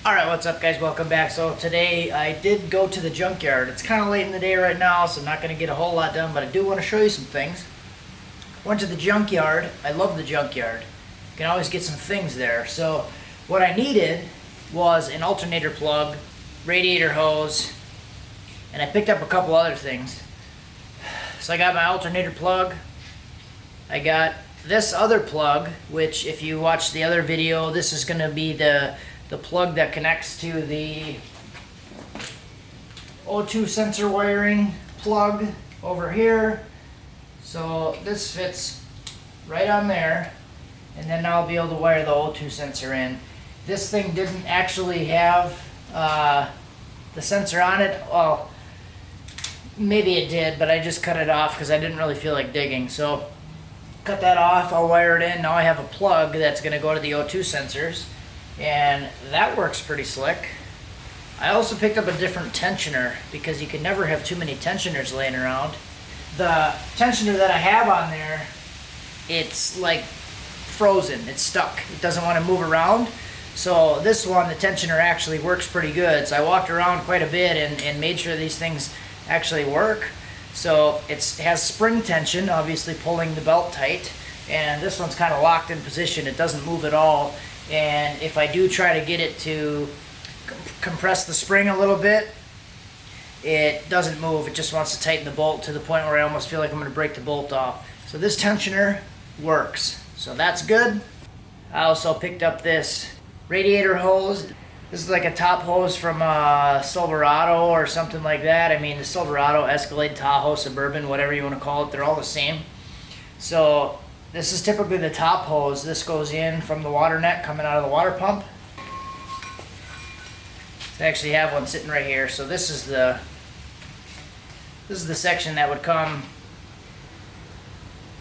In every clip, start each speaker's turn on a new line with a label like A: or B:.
A: Alright, what's up guys? Welcome back. So today I did go to the junkyard. It's kind of late in the day right now, so I'm not going to get a whole lot done, but I do want to show you some things. Went to the junkyard. I love the junkyard. You can always get some things there. So what I needed was an alternator plug, radiator hose, and I picked up a couple other things. So I got my alternator plug. I got this other plug, which if you watch the other video, this is going to be the plug that connects to the O2 sensor wiring plug over here. So this fits right on there, and then I'll be able to wire the O2 sensor in. This thing didn't actually have the sensor on it. Well, maybe it did, but I just cut it off because I didn't really feel like digging. So cut that off, I'll wire it in. Now I have a plug that's going to go to the O2 sensors, and that works pretty slick. I also picked up a different tensioner because you can never have too many tensioners laying around. The tensioner that I have on there, it's like frozen, it's stuck. It doesn't want to move around. So this one, the tensioner actually works pretty good. So I walked around quite a bit and made sure these things actually work. So it has spring tension, obviously pulling the belt tight, and this one's kind of locked in position. It doesn't move at all. And if I do try to get it to compress the spring a little bit, it doesn't move. It just wants to tighten the bolt to the point where I almost feel like I'm going to break the bolt off. So this tensioner works. So that's good. I also picked up this radiator hose. This is like a top hose from a Silverado or something like that. I mean, the Silverado, Escalade, Tahoe, Suburban, whatever you want to call it, they're all the same. So this is typically the top hose. This goes in from the water net coming out of the water pump. I actually have one sitting right here. So this is the section that would come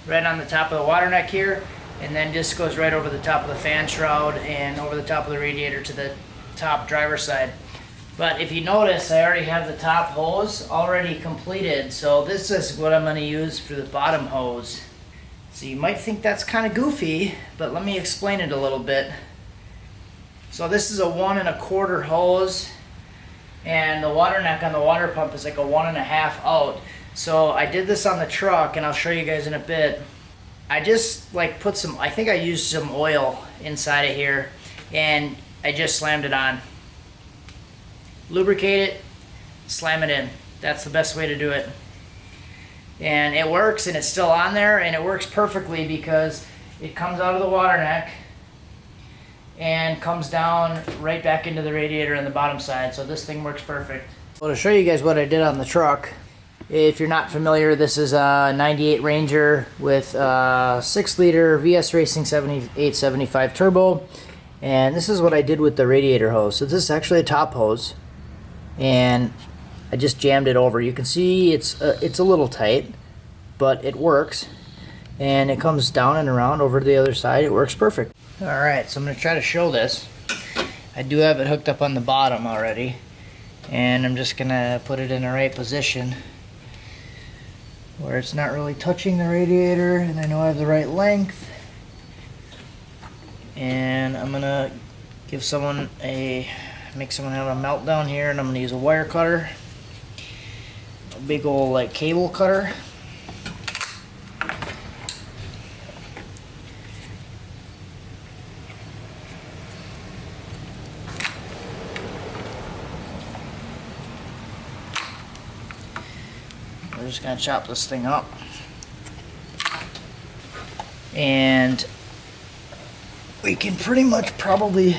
A: right on the top of the water neck here, and then this goes right over the top of the fan shroud and over the top of the radiator to the top driver's side. But if you notice, I already have the top hose already completed. So this is what I'm going to use for the bottom hose. So you might think that's kind of goofy, but let me explain it a little bit. So this is a 1 1/4 hose, and the water neck on the water pump is like a 1 1/2 out. So I did this on the truck, and I'll show you guys in a bit. I just like put some, I think I used some oil inside of here, and I just slammed it on. Lubricate it, slam it in. That's the best way to do it. And it works, and it's still on there, and it works perfectly because it comes out of the water neck and comes down right back into the radiator on the bottom side. So this thing works perfect. Well, to show you guys what I did on the truck, if you're not familiar, this is a 98 Ranger with a 6-liter VS Racing 7875 turbo, and this is what I did with the radiator hose. So this is actually a top hose, and I just jammed it over. You can see it's a little tight, but it works, and it comes down and around over to the other side. It works perfect. Alright, so I'm going to try to show this. I do have it hooked up on the bottom already, and I'm just going to put it in the right position where it's not really touching the radiator, and I know I have the right length. And I'm going to make someone have a meltdown here, and I'm going to use a wire cutter. A big old like cable cutter. We're just going to chop this thing up. And we can pretty much probably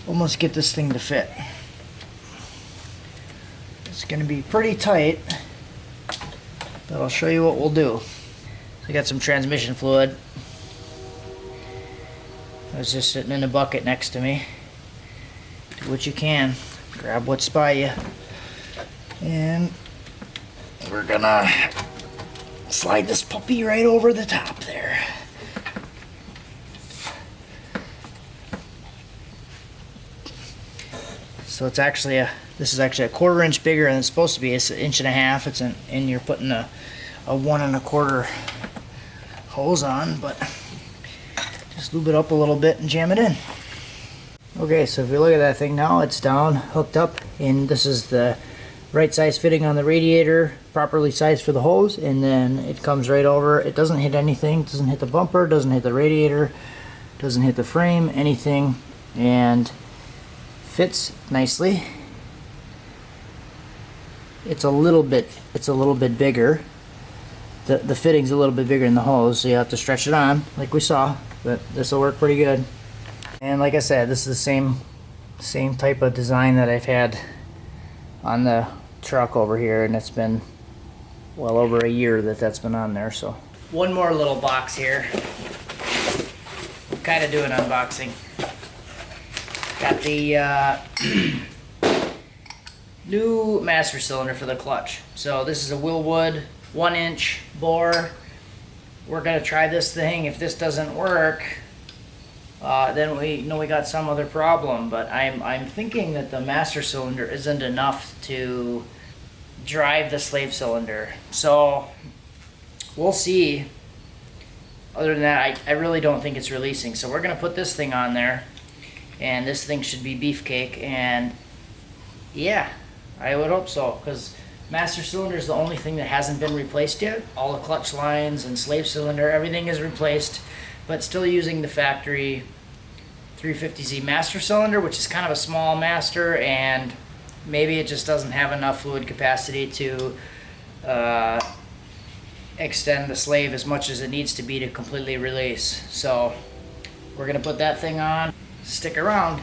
A: almost get this thing to fit. It's going to be pretty tight, but I'll show you what we'll do. I got some transmission fluid. I was just sitting in a bucket next to me. Do what you can. Grab what's by you. And we're gonna slide this puppy right over the top there. So it's actually this is actually a 1/4 inch bigger than it's supposed to be. It's 1.5 inches. And you're putting a 1 1/4 hose on, but just lube it up a little bit and jam it in. Okay, so if you look at that thing now, it's down, hooked up, and this is the right size fitting on the radiator, properly sized for the hose, and then it comes right over. It doesn't hit anything, doesn't hit the bumper, doesn't hit the radiator, doesn't hit the frame, anything, and fits nicely. It's a little bit bigger. The fitting's a little bit bigger than the hose, so you have to stretch it on like we saw, but this will work pretty good. And like I said, this is the same type of design that I've had on the truck over here, and it's been well over a year that that's been on there. So one more little box here. Kind of do an unboxing. Got the new master cylinder for the clutch. So this is a Willwood 1-inch bore. We're gonna try this thing. If this doesn't work, then we know we got some other problem. But I'm thinking that the master cylinder isn't enough to drive the slave cylinder. So we'll see. Other than that, I really don't think it's releasing. So we're gonna put this thing on there, and this thing should be beefcake. And yeah, I would hope so, because master cylinder is the only thing that hasn't been replaced yet. All the clutch lines and slave cylinder, everything is replaced, but still using the factory 350Z master cylinder, which is kind of a small master, and maybe it just doesn't have enough fluid capacity to extend the slave as much as it needs to be to completely release. So we're gonna put that thing on. Stick around.